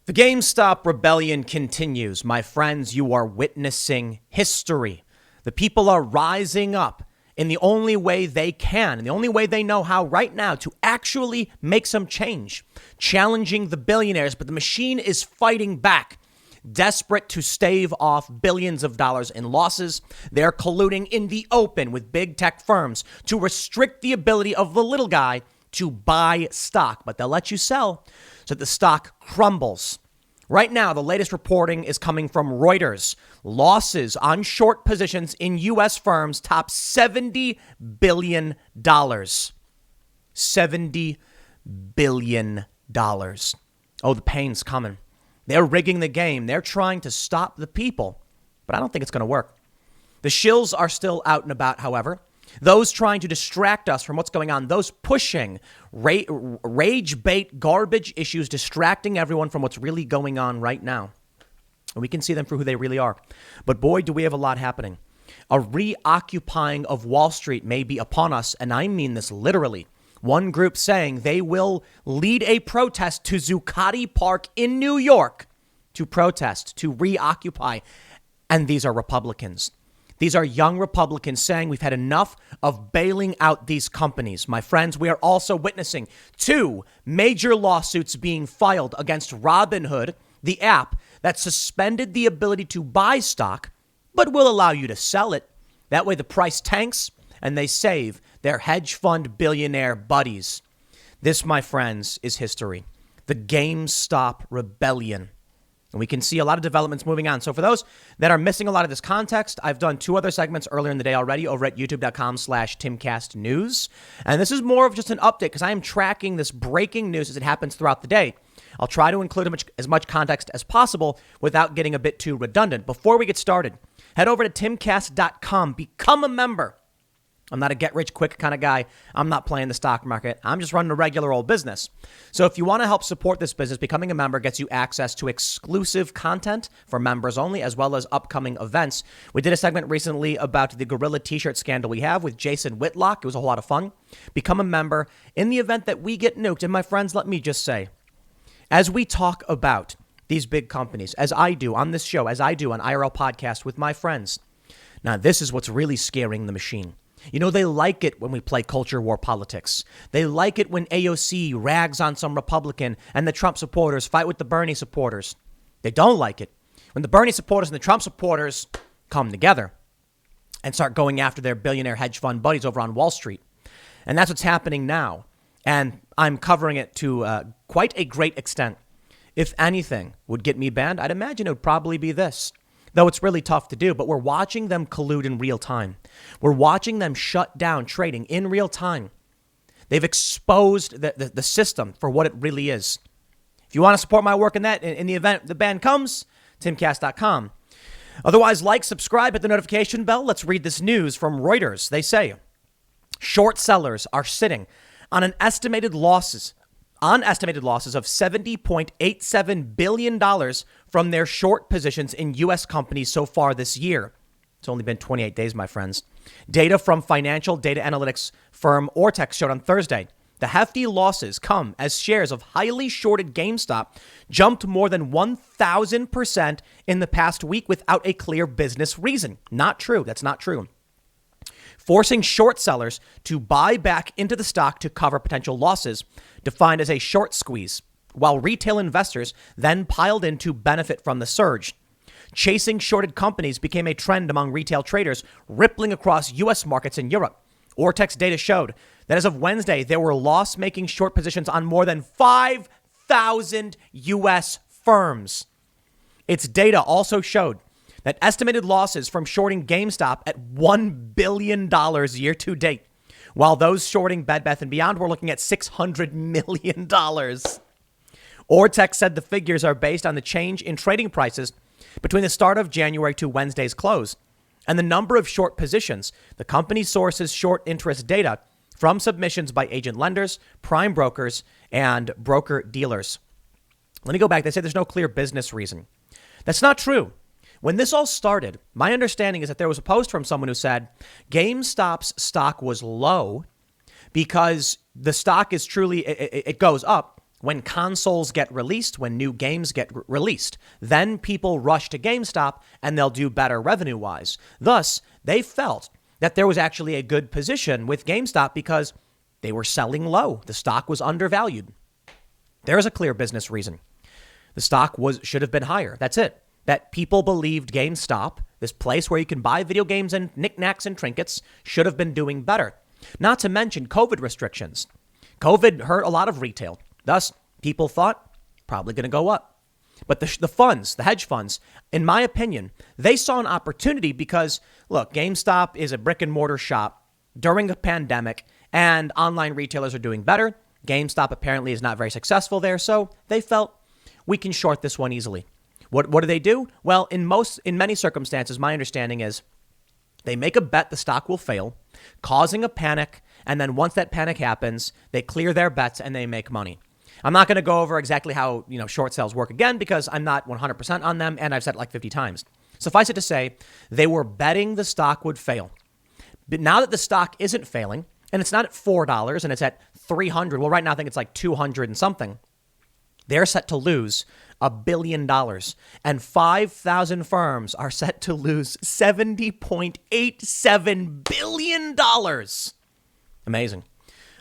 The GameStop Rebellion continues. My friends, you are witnessing history. The people are rising up in the only way they can, and the only way they know how right now to actually make some change, challenging the billionaires, but the machine is fighting back. Desperate to stave off billions of dollars in losses, they're colluding in the open with big tech firms to restrict the ability of the little guy to buy stock, but they'll let you sell so that the stock crumbles. Right now, the latest reporting is coming from Reuters. Losses on short positions in U.S. firms top $70 billion. $70 billion. Oh, the pain's coming. They're rigging the game. They're trying to stop the people, but I don't think it's going to work. The shills are still out and about, however. Those trying to distract us from what's going on, those pushing rage bait garbage issues, distracting everyone from what's really going on right now. And we can see them for who they really are. But boy, do we have a lot happening. A reoccupying of Wall Street may be upon us, and I mean this literally. One group saying they will lead a protest to Zuccotti Park in New York to protest, to reoccupy. And these are Republicans. These are young Republicans saying we've had enough of bailing out these companies. My friends, we are also witnessing 2 major lawsuits being filed against Robinhood, the app that suspended the ability to buy stock, but will allow you to sell it. That way the price tanks and they save their hedge fund billionaire buddies. This, my friends, is history. The GameStop Rebellion. And we can see a lot of developments moving on. So for those that are missing a lot of this context, I've done 2 other segments earlier in the day already over at youtube.com/TimCastNews. And this is more of just an update because I am tracking this breaking news as it happens throughout the day. I'll try to include as much context as possible without getting a bit too redundant. Before we get started, head over to timcast.com. Become a member. I'm not a get-rich-quick kind of guy. I'm not playing the stock market. I'm just running a regular old business. So if you want to help support this business, becoming a member gets you access to exclusive content for members only, as well as upcoming events. We did a segment recently about the Gorilla T-shirt scandal we have with Jason Whitlock. It was a whole lot of fun. Become a member in the event that we get nuked. And my friends, let me just say, as we talk about these big companies, as I do on this show, as I do on IRL Podcast with my friends, now this is what's really scaring the machine. You know, they like it when we play culture war politics. They like it when AOC rags on some Republican and the Trump supporters fight with the Bernie supporters. They don't like it when the Bernie supporters and the Trump supporters come together and start going after their billionaire hedge fund buddies over on Wall Street. And that's what's happening now. And I'm covering it to quite a great extent. If anything would get me banned, I'd imagine it would probably be this. Though it's really tough to do, but we're watching them collude in real time. We're watching them shut down trading in real time. They've exposed the system for what it really is. If you want to support my work in that, in the event the ban comes, timcast.com. Otherwise, like, subscribe, hit the notification bell. Let's read this news from Reuters. They say short sellers are sitting on estimated losses of $70.87 billion from their short positions in U.S. companies so far this year. It's only been 28 days, my friends. Data from financial data analytics firm Ortex showed on Thursday the hefty losses come as shares of highly shorted GameStop jumped more than 1,000% in the past week without a clear business reason. Not true. That's not true. Forcing short sellers to buy back into the stock to cover potential losses, defined as a short squeeze, while retail investors then piled in to benefit from the surge. Chasing shorted companies became a trend among retail traders, rippling across U.S. markets and Europe. Ortex data showed that as of Wednesday, there were loss-making short positions on more than 5,000 U.S. firms. Its data also showed that estimated losses from shorting GameStop at $1 billion year to date, while those shorting Bed Bath & Beyond were looking at $600 million. Ortex said the figures are based on the change in trading prices between the start of January to Wednesday's close and the number of short positions. The company sources short interest data from submissions by agent lenders, prime brokers, and broker dealers. Let me go back. They say there's no clear business reason. That's not true. When this all started, my understanding is that there was a post from someone who said GameStop's stock was low because the stock is truly, it goes up when consoles get released, when new games get released, then people rush to GameStop and they'll do better revenue-wise. Thus, they felt that there was actually a good position with GameStop because they were selling low. The stock was undervalued. There is a clear business reason. The stock should have been higher. That's it. That people believed GameStop, this place where you can buy video games and knickknacks and trinkets, should have been doing better. Not to mention COVID restrictions. COVID hurt a lot of retail. Thus, people thought probably going to go up. But the hedge funds, in my opinion, they saw an opportunity because, look, GameStop is a brick and mortar shop during a pandemic and online retailers are doing better. GameStop apparently is not very successful there. So they felt we can short this one easily. What do they do? Well, in many circumstances, my understanding is they make a bet the stock will fail, causing a panic. And then once that panic happens, they clear their bets and they make money. I'm not going to go over exactly how, short sales work again, because I'm not 100% on them. And I've said it like 50 times. Suffice it to say, they were betting the stock would fail. But now that the stock isn't failing and it's not at $4 and it's at 300. Well, right now I think it's like 200 and something. They're set to lose $1 billion, and 5,000 firms are set to lose $70.87 billion. Amazing.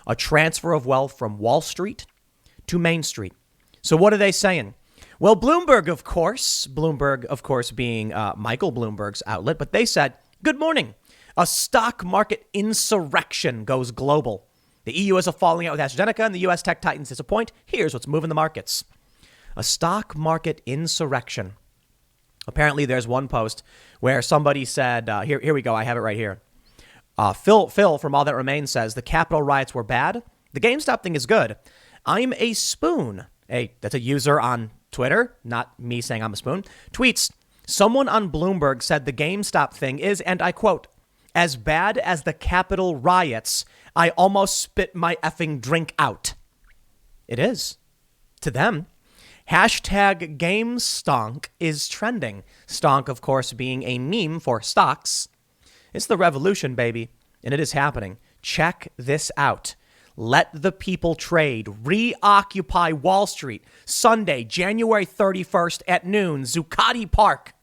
A transfer of wealth from Wall Street to Main Street. So what are they saying? Well, Bloomberg, of course being Michael Bloomberg's outlet, but they said, good morning. A stock market insurrection goes global. The EU is a falling out with AstraZeneca and the U.S. tech titans disappoint. Here's what's moving the markets. A stock market insurrection. Apparently, there's one post where somebody said, here we go. I have it right here. Phil from All That Remains says, the Capitol riots were bad. The GameStop thing is good. I'm a spoon. That's a user on Twitter, not me saying I'm a spoon. Tweets, someone on Bloomberg said the GameStop thing is, and I quote, as bad as the Capitol riots. I almost spit my effing drink out. It is. To them. Hashtag GameStonk is trending. Stonk, of course, being a meme for stocks. It's the revolution, baby. And it is happening. Check this out. Let the people trade. Reoccupy Wall Street. Sunday, January 31st at noon. Zuccotti Park.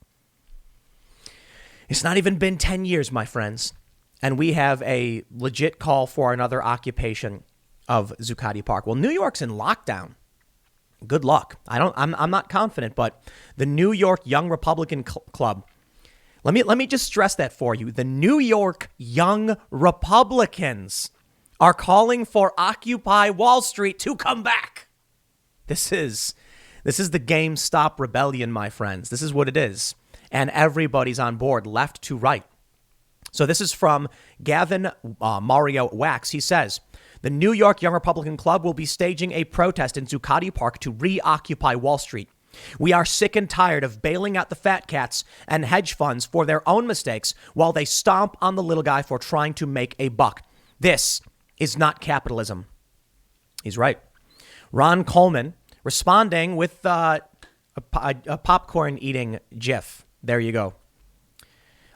It's not even been 10 years, my friends. And we have a legit call for another occupation of Zuccotti Park. Well, New York's in lockdown. Good luck. I'm not confident, but the New York Young Republican Club. Let me just stress that for you. The New York Young Republicans are calling for Occupy Wall Street to come back. This is the GameStop Rebellion, my friends. This is what it is. And everybody's on board, left to right. So this is from Gavin Mario Wax. He says, the New York Young Republican Club will be staging a protest in Zuccotti Park to reoccupy Wall Street. We are sick and tired of bailing out the fat cats and hedge funds for their own mistakes while they stomp on the little guy for trying to make a buck. This is not capitalism. He's right. Ron Coleman responding with a popcorn eating gif. There you go.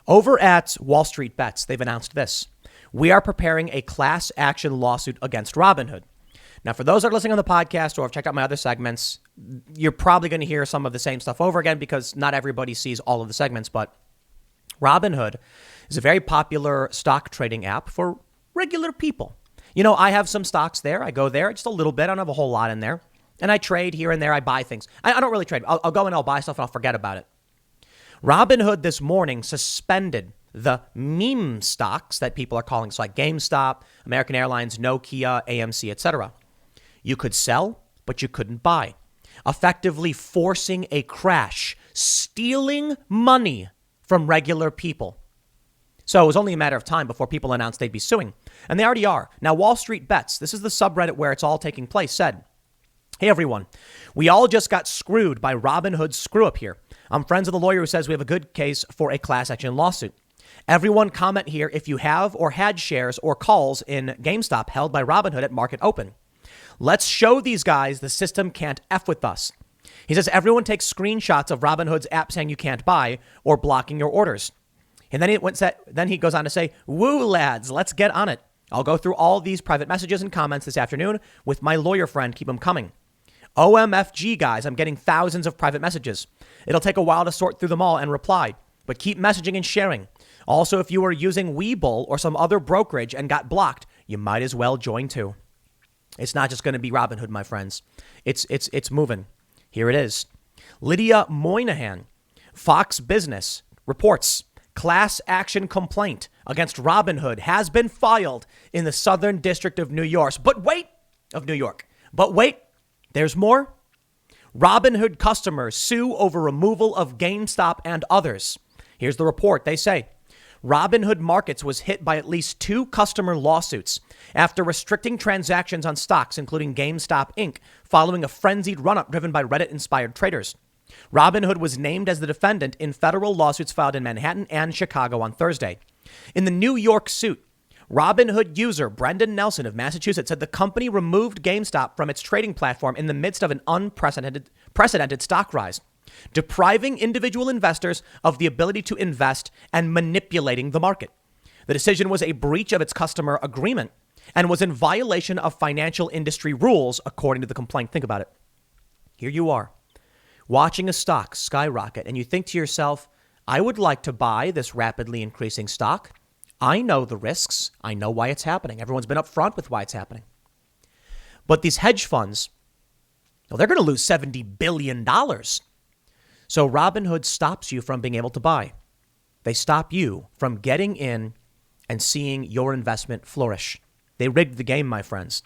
Over at WallStreetBets, they've announced this. We are preparing a class action lawsuit against Robinhood. Now, for those that are listening on the podcast or have checked out my other segments, you're probably going to hear some of the same stuff over again because not everybody sees all of the segments. But Robinhood is a very popular stock trading app for regular people. I have some stocks there. I go there just a little bit. I don't have a whole lot in there. And I trade here and there. I buy things. I don't really trade. I'll go and I'll buy stuff and I'll forget about it. Robinhood this morning suspended the meme stocks that people are calling, so like GameStop, American Airlines, Nokia, AMC, etc. You could sell, but you couldn't buy, effectively forcing a crash, stealing money from regular people. So it was only a matter of time before people announced they'd be suing, and they already are. Now, WallStreetBets, this is the subreddit where it's all taking place, said, hey, everyone, we all just got screwed by Robinhood's screw up here. I'm friends with a lawyer who says we have a good case for a class action lawsuit. Everyone comment here if you have or had shares or calls in GameStop held by Robinhood at market open. Let's show these guys the system can't F with us. He says everyone takes screenshots of Robinhood's app saying you can't buy or blocking your orders. And then he goes on to say, woo, lads, let's get on it. I'll go through all these private messages and comments this afternoon with my lawyer friend. Keep them coming. OMFG, guys, I'm getting thousands of private messages. It'll take a while to sort through them all and reply, but keep messaging and sharing. Also, if you are using Webull or some other brokerage and got blocked, you might as well join too. It's not just going to be Robinhood, my friends. It's moving. Here it is. Lydia Moynihan, Fox Business, reports class action complaint against Robinhood has been filed in the Southern District of New York. But wait, there's more. Robinhood customers sue over removal of GameStop and others. Here's the report. They say Robinhood Markets was hit by at least 2 customer lawsuits after restricting transactions on stocks, including GameStop Inc., following a frenzied run-up driven by Reddit-inspired traders. Robinhood was named as the defendant in federal lawsuits filed in Manhattan and Chicago on Thursday. In the New York suit, Robinhood user Brendan Nelson of Massachusetts said the company removed GameStop from its trading platform in the midst of an unprecedented stock rise, depriving individual investors of the ability to invest and manipulating the market. The decision was a breach of its customer agreement and was in violation of financial industry rules, according to the complaint. Think about it. Here you are, watching a stock skyrocket, and you think to yourself, I would like to buy this rapidly increasing stock. I know the risks. I know why it's happening. Everyone's been upfront with why it's happening. But these hedge funds, well, they're going to lose $70 billion. So Robinhood stops you from being able to buy. They stop you from getting in and seeing your investment flourish. They rigged the game, my friends.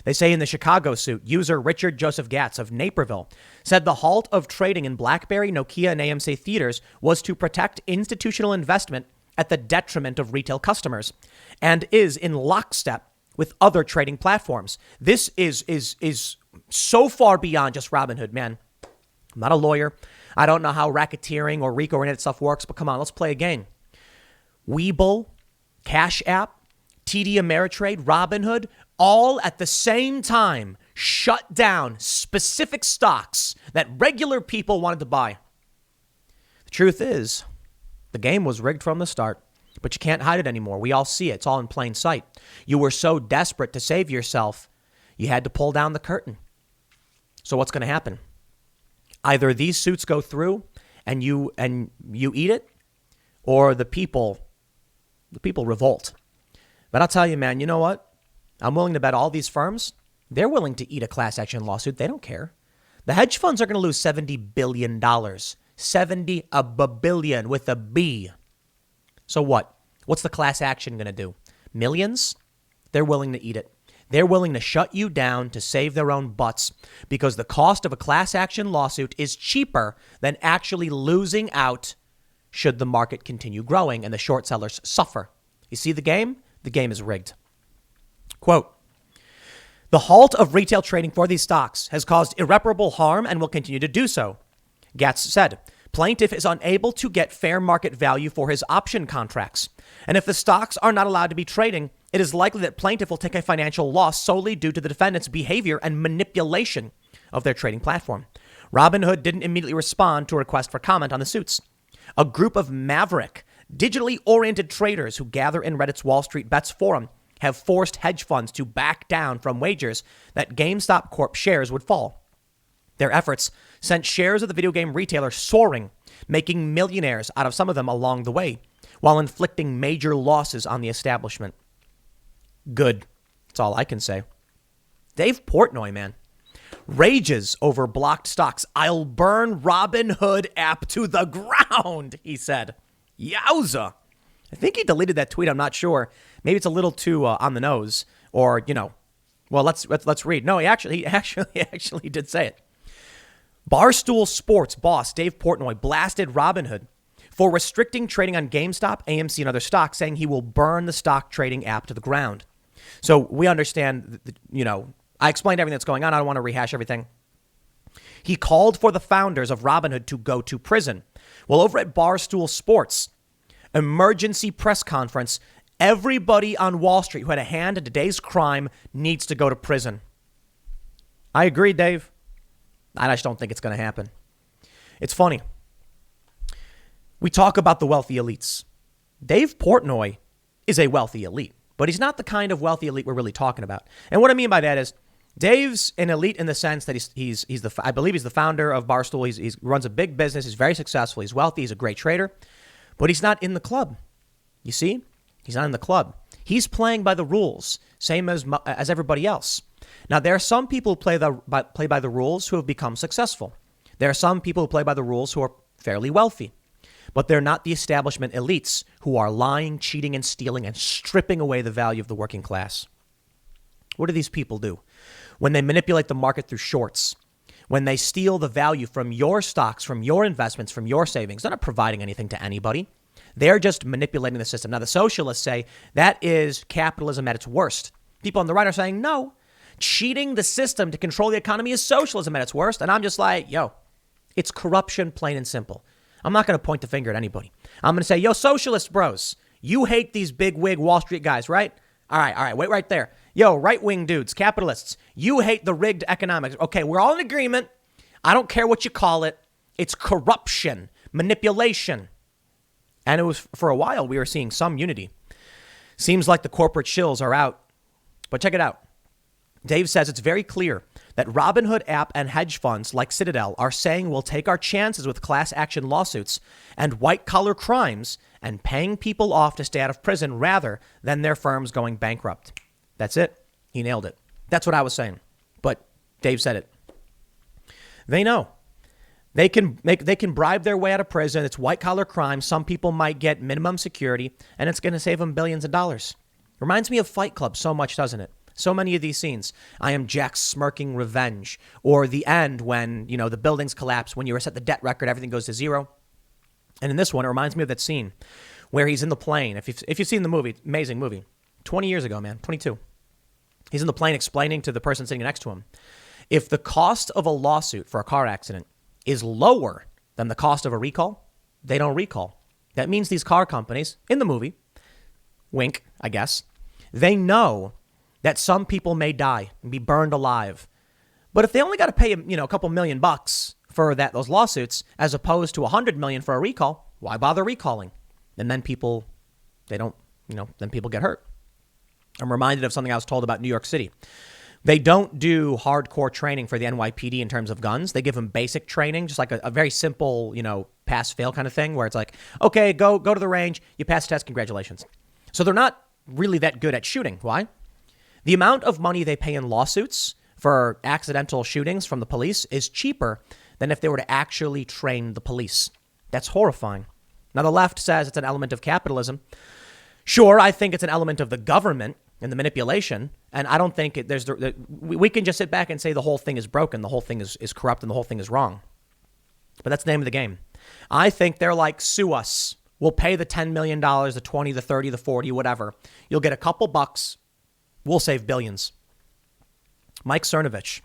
They say in the Chicago suit, user Richard Joseph Gatz of Naperville said the halt of trading in BlackBerry, Nokia, and AMC theaters was to protect institutional investment at the detriment of retail customers and is in lockstep with other trading platforms. This is so far beyond just Robinhood, man. I'm not a lawyer. I don't know how racketeering or RICO-oriented stuff works, but come on, let's play a game. Webull, Cash App, TD Ameritrade, Robinhood, all at the same time shut down specific stocks that regular people wanted to buy. The truth is, the game was rigged from the start, but you can't hide it anymore. We all see it. It's all in plain sight. You were so desperate to save yourself, you had to pull down the curtain. So what's going to happen? Either these suits go through and you eat it, or the people revolt. But I'll tell you, man, you know what? I'm willing to bet all these firms, they're willing to eat a class action lawsuit. They don't care. The hedge funds are going to lose $70 billion. 70 billion with a B. So what? What's the class action going to do? Millions? They're willing to eat it. They're willing to shut you down to save their own butts because the cost of a class action lawsuit is cheaper than actually losing out should the market continue growing and the short sellers suffer. You see the game? The game is rigged. Quote, the halt of retail trading for these stocks has caused irreparable harm and will continue to do so, Gatz said. Plaintiff is unable to get fair market value for his option contracts. And if the stocks are not allowed to be trading, it is likely that plaintiff will take a financial loss solely due to the defendant's behavior and manipulation of their trading platform. Robinhood didn't immediately respond to a request for comment on the suits. A group of maverick, digitally oriented traders who gather in Reddit's WallStreetBets forum have forced hedge funds to back down from wagers that GameStop Corp shares would fall. Their efforts sent shares of the video game retailer soaring, making millionaires out of some of them along the way, while inflicting major losses on the establishment. Good. That's all I can say. Dave Portnoy, man, rages over blocked stocks. I'll burn Robinhood app to the ground, he said. Yowza. I think he deleted that tweet. I'm not sure. Maybe it's a little too on the nose, or, well, let's read. No, he actually did say it. Barstool Sports boss Dave Portnoy blasted Robinhood for restricting trading on GameStop, AMC, and other stocks, saying he will burn the stock trading app to the ground. So we understand, I explained everything that's going on. I don't want to rehash everything. He called for the founders of Robinhood to go to prison. Well, over at Barstool Sports, emergency press conference, everybody on Wall Street who had a hand in today's crime needs to go to prison. I agree, Dave. I just don't think it's going to happen. It's funny. We talk about the wealthy elites. Dave Portnoy is a wealthy elite, but he's not the kind of wealthy elite we're really talking about. And what I mean by that is Dave's an elite in the sense that I believe he's the founder of Barstool. He runs a big business. He's very successful. He's wealthy. He's a great trader, but he's not in the club. You see, he's not in the club. He's playing by the rules, same as everybody else. Now, there are some people who play by the rules who have become successful. There are some people who play by the rules who are fairly wealthy, but they're not the establishment elites who are lying, cheating, and stealing and stripping away the value of the working class. What do these people do? When they manipulate the market through shorts, when they steal the value from your stocks, from your investments, from your savings, they're not providing anything to anybody. They're just manipulating the system. Now, the socialists say that is capitalism at its worst. People on the right are saying, no, cheating the system to control the economy is socialism at its worst. And I'm just like, yo, it's corruption, plain and simple. I'm not going to point the finger at anybody. I'm going to say, yo, socialist bros, you hate these big wig Wall Street guys, right? All right, wait right there. Yo, right-wing dudes, capitalists, you hate the rigged economics. Okay, we're all in agreement. I don't care what you call it. It's corruption, manipulation. And it was, for a while, we were seeing some unity. Seems like the corporate shills are out. But check it out. Dave says it's very clear that Robinhood app and hedge funds like Citadel are saying we'll take our chances with class action lawsuits and white-collar crimes and paying people off to stay out of prison rather than their firms going bankrupt. That's it. He nailed it. That's what I was saying. But Dave said it. They know. They can bribe their way out of prison. It's white-collar crime. Some people might get minimum security, and it's going to save them billions of dollars. Reminds me of Fight Club so much, doesn't it? So many of these scenes. I am Jack's smirking revenge. Or the end when, the buildings collapse. When you reset the debt record, everything goes to zero. And in this one, it reminds me of that scene where he's in the plane. If you've seen the movie, amazing movie. 20 years ago, man, 22. He's in the plane explaining to the person sitting next to him, if the cost of a lawsuit for a car accident is lower than the cost of a recall, they don't recall. That means these car companies, in the movie, wink, I guess, they know that some people may die and be burned alive. But if they only got to pay, a couple $1,000,000 for those lawsuits, as opposed to $100 million for a recall, why bother recalling? And then people, then people get hurt. I'm reminded of something I was told about New York City. They don't do hardcore training for the NYPD in terms of guns. They give them basic training, just like a very simple, pass-fail kind of thing, where it's like, okay, go to the range, you pass the test, congratulations. So they're not really that good at shooting. Why? The amount of money they pay in lawsuits for accidental shootings from the police is cheaper than if they were to actually train the police. That's horrifying. Now, the left says it's an element of capitalism. Sure, I think it's an element of the government and the manipulation. And I don't think we can just sit back and say the whole thing is broken, the whole thing is corrupt, and the whole thing is wrong. But that's the name of the game. I think they're like, sue us. We'll pay the $10 million, the 20, the 30, the 40, whatever. You'll get a couple bucks. We'll save billions. Mike Cernovich.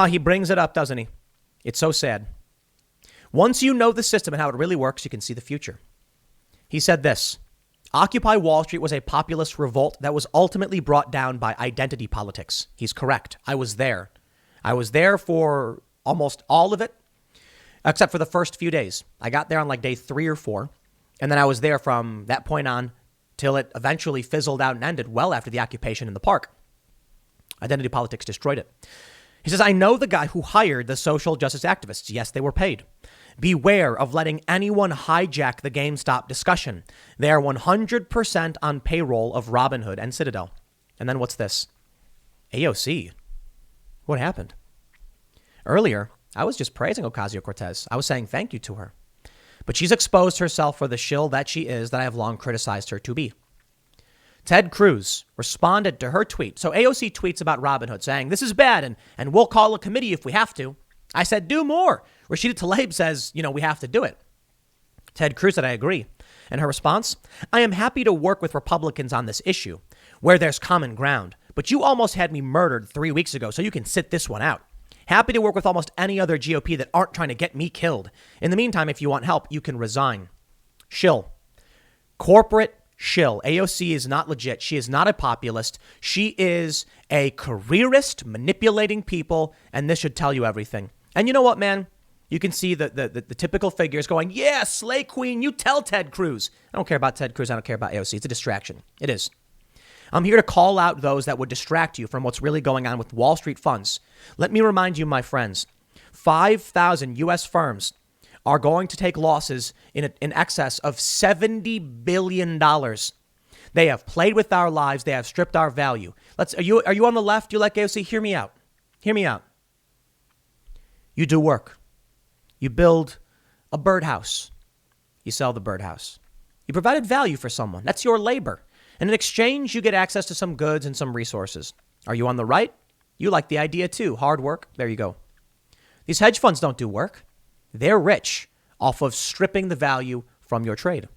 He brings it up, doesn't he? It's so sad. Once you know the system and how it really works, you can see the future. He said this. Occupy Wall Street was a populist revolt that was ultimately brought down by identity politics. He's correct. I was there. I was there for almost all of it, except for the first few days. I got there on like day 3 or 4, and then I was there from that point on till it eventually fizzled out and ended well after the occupation in the park. Identity politics destroyed it. He says, I know the guy who hired the social justice activists. Yes, they were paid. Beware of letting anyone hijack the GameStop discussion. They are 100% on payroll of Robinhood and Citadel. And then what's this? AOC. What happened? Earlier, I was just praising Ocasio-Cortez. I was saying thank you to her. But she's exposed herself for the shill that she is that I have long criticized her to be. Ted Cruz responded to her tweet. So AOC tweets about Robinhood saying, this is bad and we'll call a committee if we have to. I said, do more. Rashida Tlaib says, we have to do it. Ted Cruz said, I agree. And her response, I am happy to work with Republicans on this issue where there's common ground. But you almost had me murdered 3 weeks ago, so you can sit this one out. Happy to work with almost any other GOP that aren't trying to get me killed. In the meantime, if you want help, you can resign. Shill. Corporate shill. AOC is not legit. She is not a populist. She is a careerist manipulating people, and this should tell you everything. And you know what, man? You can see the typical figures going, yeah, Slay Queen, you tell Ted Cruz. I don't care about Ted Cruz. I don't care about AOC. It's a distraction. It is. I'm here to call out those that would distract you from what's really going on with Wall Street funds. Let me remind you, my friends, 5,000 U.S. firms are going to take losses in excess of $70 billion. They have played with our lives. They have stripped our value. Are you on the left? You like AOC? Hear me out. Hear me out. You do work. You build a birdhouse. You sell the birdhouse. You provided value for someone. That's your labor. And in exchange, you get access to some goods and some resources. Are you on the right? You like the idea too. Hard work. There you go. These hedge funds don't do work. They're rich off of stripping the value from your trade.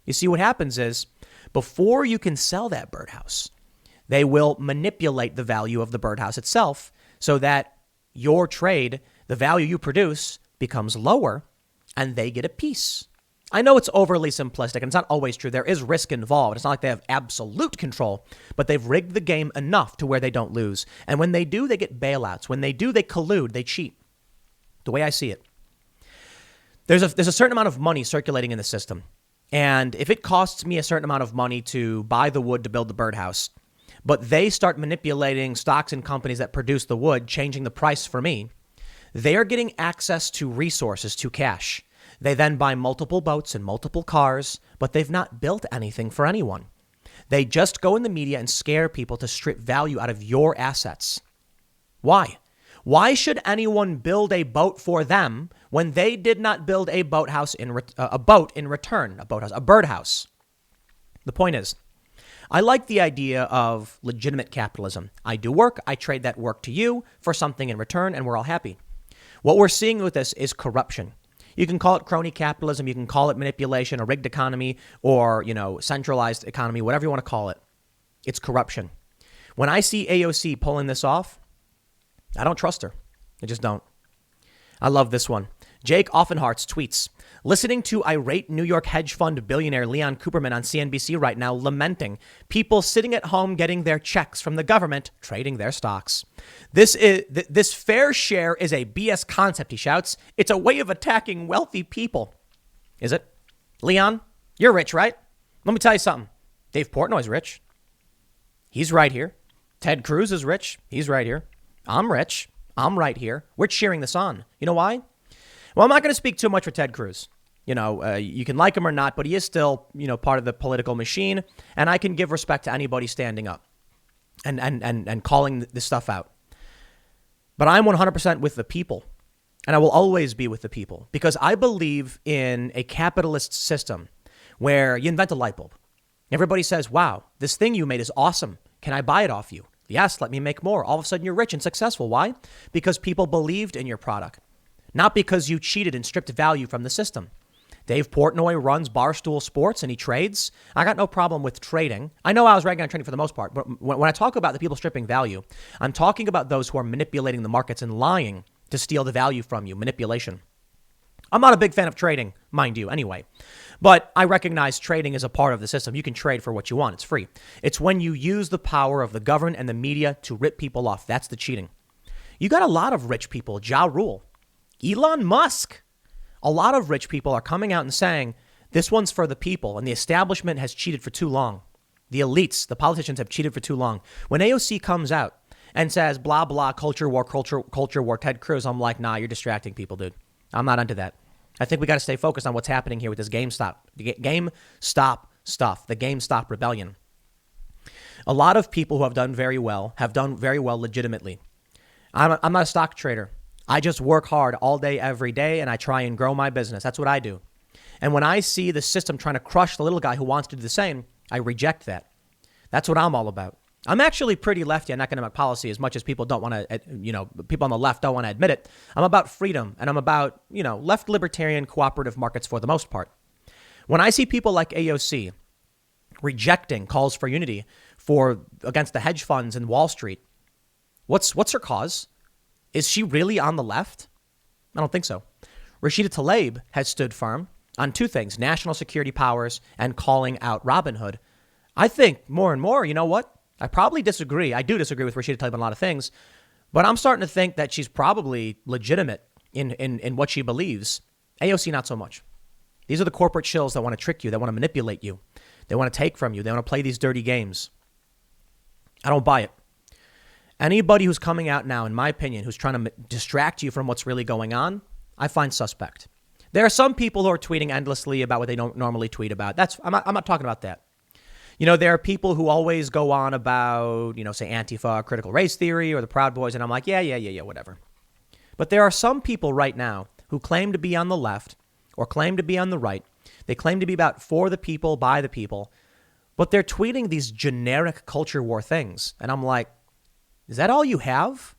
You see, what happens is before you can sell that birdhouse, they will manipulate the value of the birdhouse itself so that your trade, the value you produce, becomes lower and they get a piece. I know it's overly simplistic and it's not always true. There is risk involved. It's not like they have absolute control, but they've rigged the game enough to where they don't lose. And when they do, they get bailouts. When they do, they collude, they cheat. The way I see it. There's a certain amount of money circulating in the system. And if it costs me a certain amount of money to buy the wood to build the birdhouse, but they start manipulating stocks and companies that produce the wood, changing the price for me, they are getting access to resources, to cash. They then buy multiple boats and multiple cars, but they've not built anything for anyone. They just go in the media and scare people to strip value out of your assets. Why? Why should anyone build a boat for them when they did not build a birdhouse? The point is, I like the idea of legitimate capitalism. I do work, I trade that work to you for something in return, and we're all happy. What we're seeing with this is corruption. You can call it crony capitalism, you can call it manipulation, a rigged economy, or, centralized economy, whatever you want to call it. It's corruption. When I see AOC pulling this off, I don't trust her. I just don't. I love this one. Jake Offenhartz tweets, listening to irate New York hedge fund billionaire Leon Cooperman on CNBC right now, lamenting people sitting at home getting their checks from the government, trading their stocks. This fair share is a BS concept, he shouts. It's a way of attacking wealthy people. Is it? Leon, you're rich, right? Let me tell you something. Dave Portnoy's rich. He's right here. Ted Cruz is rich. He's right here. I'm rich. I'm right here. We're cheering this on. You know why? Well, I'm not going to speak too much for Ted Cruz. You can like him or not, but he is still, part of the political machine. And I can give respect to anybody standing up and calling this stuff out. But I'm 100% with the people. And I will always be with the people because I believe in a capitalist system where you invent a light bulb. Everybody says, wow, this thing you made is awesome. Can I buy it off you? Yes, let me make more. All of a sudden, you're rich and successful. Why? Because people believed in your product, not because you cheated and stripped value from the system. Dave Portnoy runs Barstool Sports and he trades. I got no problem with trading. I know I was ragging on trading for the most part, but when I talk about the people stripping value, I'm talking about those who are manipulating the markets and lying to steal the value from you, manipulation. I'm not a big fan of trading, mind you, anyway. But I recognize trading is a part of the system. You can trade for what you want. It's free. It's when you use the power of the government and the media to rip people off. That's the cheating. You got a lot of rich people. Ja Rule, Elon Musk. A lot of rich people are coming out and saying, this one's for the people. And the establishment has cheated for too long. The elites, the politicians have cheated for too long. When AOC comes out and says, blah, blah, culture war, Ted Cruz, I'm like, nah, you're distracting people, dude. I'm not into that. I think we got to stay focused on what's happening here with this GameStop stuff, the GameStop Rebellion. A lot of people who have done very well legitimately. I'm not a stock trader. I just work hard all day, every day, and I try and grow my business. That's what I do. And when I see the system trying to crush the little guy who wants to do the same, I reject that. That's what I'm all about. I'm actually pretty lefty on economic policy as much as people don't want to, people on the left don't want to admit it. I'm about freedom and I'm about, left libertarian cooperative markets for the most part. When I see people like AOC rejecting calls for unity against the hedge funds and Wall Street, what's her cause? Is she really on the left? I don't think so. Rashida Tlaib has stood firm on two things, national security powers and calling out Robinhood. I think more and more, you know what? I probably disagree. I do disagree with Rashida Tlaib on a lot of things, but I'm starting to think that she's probably legitimate in what she believes. AOC, not so much. These are the corporate shills that want to trick you, that want to manipulate you. They want to take from you. They want to play these dirty games. I don't buy it. Anybody who's coming out now, in my opinion, who's trying to distract you from what's really going on, I find suspect. There are some people who are tweeting endlessly about what they don't normally tweet about. I'm not talking about that. There are people who always go on about, say Antifa, critical race theory, or the Proud Boys, and I'm like, yeah, whatever. But there are some people right now who claim to be on the left or claim to be on the right. They claim to be about for the people, by the people, but they're tweeting these generic culture war things. And I'm like, is that all you have?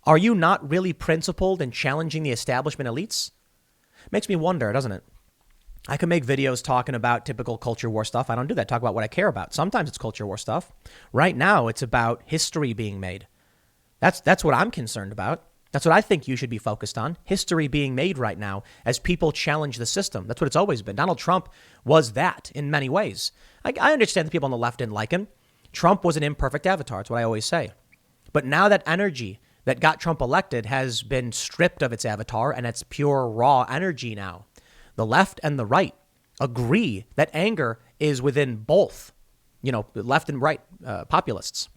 Are you not really principled in challenging the establishment elites? Makes me wonder, doesn't it? I can make videos talking about typical culture war stuff. I don't do that. Talk about what I care about. Sometimes it's culture war stuff. Right now, it's about history being made. That's what I'm concerned about. That's what I think you should be focused on. History being made right now as people challenge the system. That's what it's always been. Donald Trump was that in many ways. I understand the people on the left didn't like him. Trump was an imperfect avatar. That's what I always say. But now that energy that got Trump elected has been stripped of its avatar and it's pure raw energy now. The left and the right agree that anger is within both, left and right populists.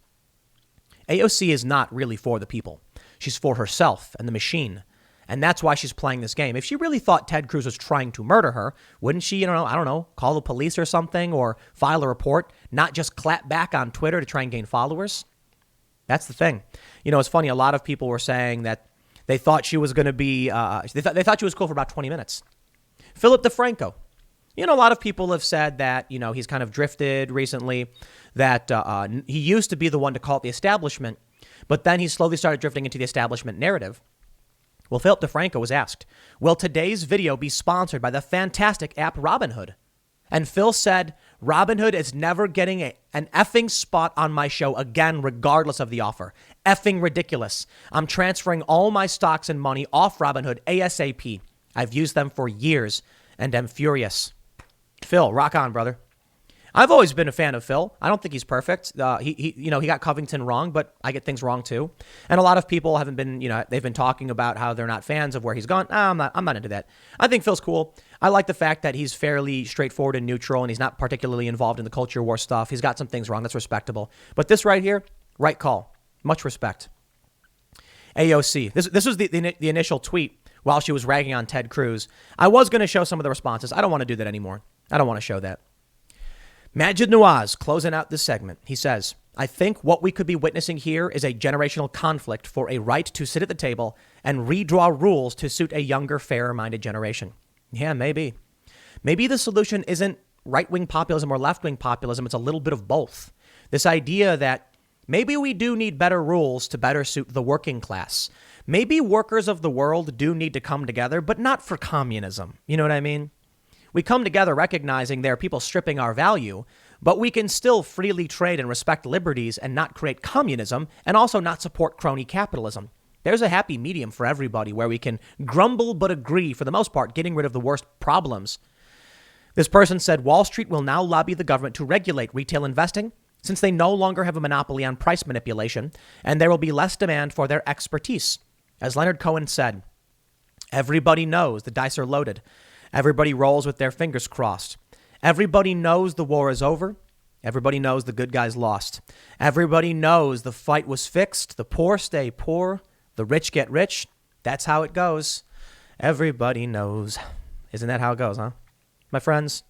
AOC is not really for the people. She's for herself and the machine. And that's why she's playing this game. If she really thought Ted Cruz was trying to murder her, wouldn't she, call the police or something or file a report, not just clap back on Twitter to try and gain followers? That's the thing. It's funny. A lot of people were saying that they thought she was going to be, they thought she was cool for about 20 minutes. Philip DeFranco. A lot of people have said that, he's kind of drifted recently, that he used to be the one to call it the establishment, but then he slowly started drifting into the establishment narrative. Well, Philip DeFranco was asked, will today's video be sponsored by the fantastic app Robinhood? And Phil said, Robinhood is never getting an effing spot on my show again, regardless of the offer. Effing ridiculous. I'm transferring all my stocks and money off Robinhood ASAP. I've used them for years and am furious. Phil, rock on, brother. I've always been a fan of Phil. I don't think he's perfect. He got Covington wrong, but I get things wrong too. And a lot of people haven't been, they've been talking about how they're not fans of where he's gone. I'm not into that. I think Phil's cool. I like the fact that he's fairly straightforward and neutral, and he's not particularly involved in the culture war stuff. He's got some things wrong. That's respectable. But this right here, right call. Much respect. AOC. This was the initial tweet while she was ragging on Ted Cruz. I was going to show some of the responses. I don't want to do that anymore. I don't want to show that. Majid Nawaz, closing out this segment. He says, I think what we could be witnessing here is a generational conflict for a right to sit at the table and redraw rules to suit a younger, fairer-minded generation. Yeah, maybe. Maybe the solution isn't right-wing populism or left-wing populism. It's a little bit of both. This idea that maybe we do need better rules to better suit the working class. Maybe workers of the world do need to come together, but not for communism. You know what I mean? We come together recognizing there are people stripping our value, but we can still freely trade and respect liberties and not create communism and also not support crony capitalism. There's a happy medium for everybody where we can grumble but agree, for the most part, getting rid of the worst problems. This person said Wall Street will now lobby the government to regulate retail investing since they no longer have a monopoly on price manipulation and there will be less demand for their expertise. As Leonard Cohen said, everybody knows the dice are loaded. Everybody rolls with their fingers crossed. Everybody knows the war is over. Everybody knows the good guys lost. Everybody knows the fight was fixed. The poor stay poor. The rich get rich. That's how it goes. Everybody knows. Isn't that how it goes, huh? My friends,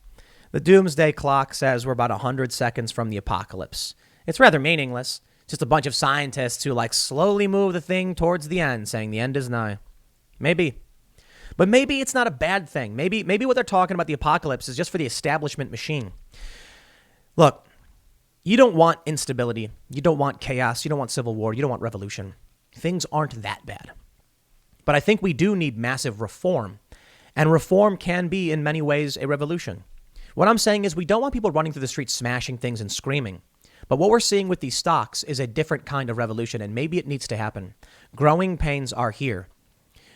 the doomsday clock says we're about 100 seconds from the apocalypse. It's rather meaningless. Just a bunch of scientists who slowly move the thing towards the end, saying the end is nigh. Maybe. But maybe it's not a bad thing. Maybe what they're talking about the apocalypse is just for the establishment machine. Look, you don't want instability. You don't want chaos. You don't want civil war. You don't want revolution. Things aren't that bad. But I think we do need massive reform. And reform can be, in many ways, a revolution. What I'm saying is we don't want people running through the streets smashing things and screaming. But what we're seeing with these stocks is a different kind of revolution, and maybe it needs to happen. Growing pains are here.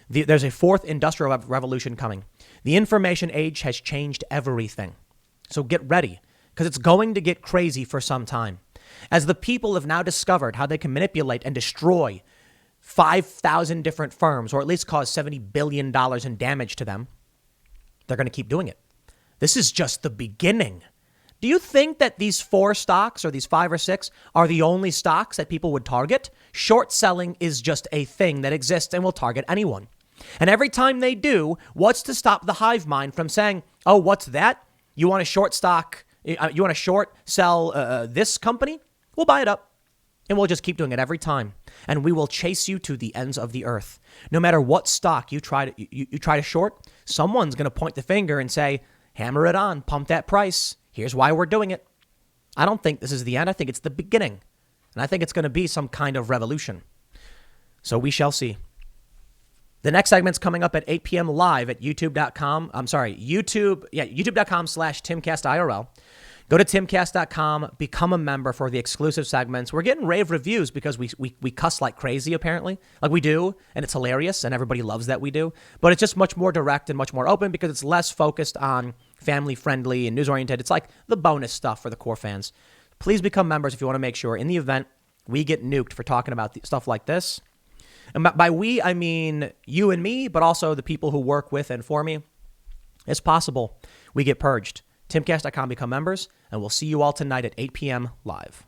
There's a fourth industrial revolution coming. The information age has changed everything. So get ready, because it's going to get crazy for some time. As the people have now discovered how they can manipulate and destroy 5,000 different firms, or at least cause $70 billion in damage to them, they're going to keep doing it. This is just the beginning. Do you think that these 4 stocks or these 5 or 6 are the only stocks that people would target? Short selling is just a thing that exists and will target anyone. And every time they do, what's to stop the hive mind from saying, oh, what's that? You want a short stock? You want to short sell this company? We'll buy it up. And we'll just keep doing it every time. And we will chase you to the ends of the earth. No matter what stock you try to short, someone's going to point the finger and say, hammer it on, pump that price. Here's why we're doing it. I don't think this is the end. I think it's the beginning. And I think it's going to be some kind of revolution. So we shall see. The next segment's coming up at 8 p.m. live at youtube.com/timcastirl. Go to timcast.com, become a member for the exclusive segments. We're getting rave reviews because we cuss like crazy, apparently. Like we do, and it's hilarious, and everybody loves that we do. But it's just much more direct and much more open because it's less focused on family-friendly and news-oriented. It's like the bonus stuff for the core fans. Please become members if you want to make sure in the event we get nuked for talking about stuff like this. And by we, I mean you and me, but also the people who work with and for me. It's possible we get purged. Timcast.com, become members, and we'll see you all tonight at 8 p.m. live.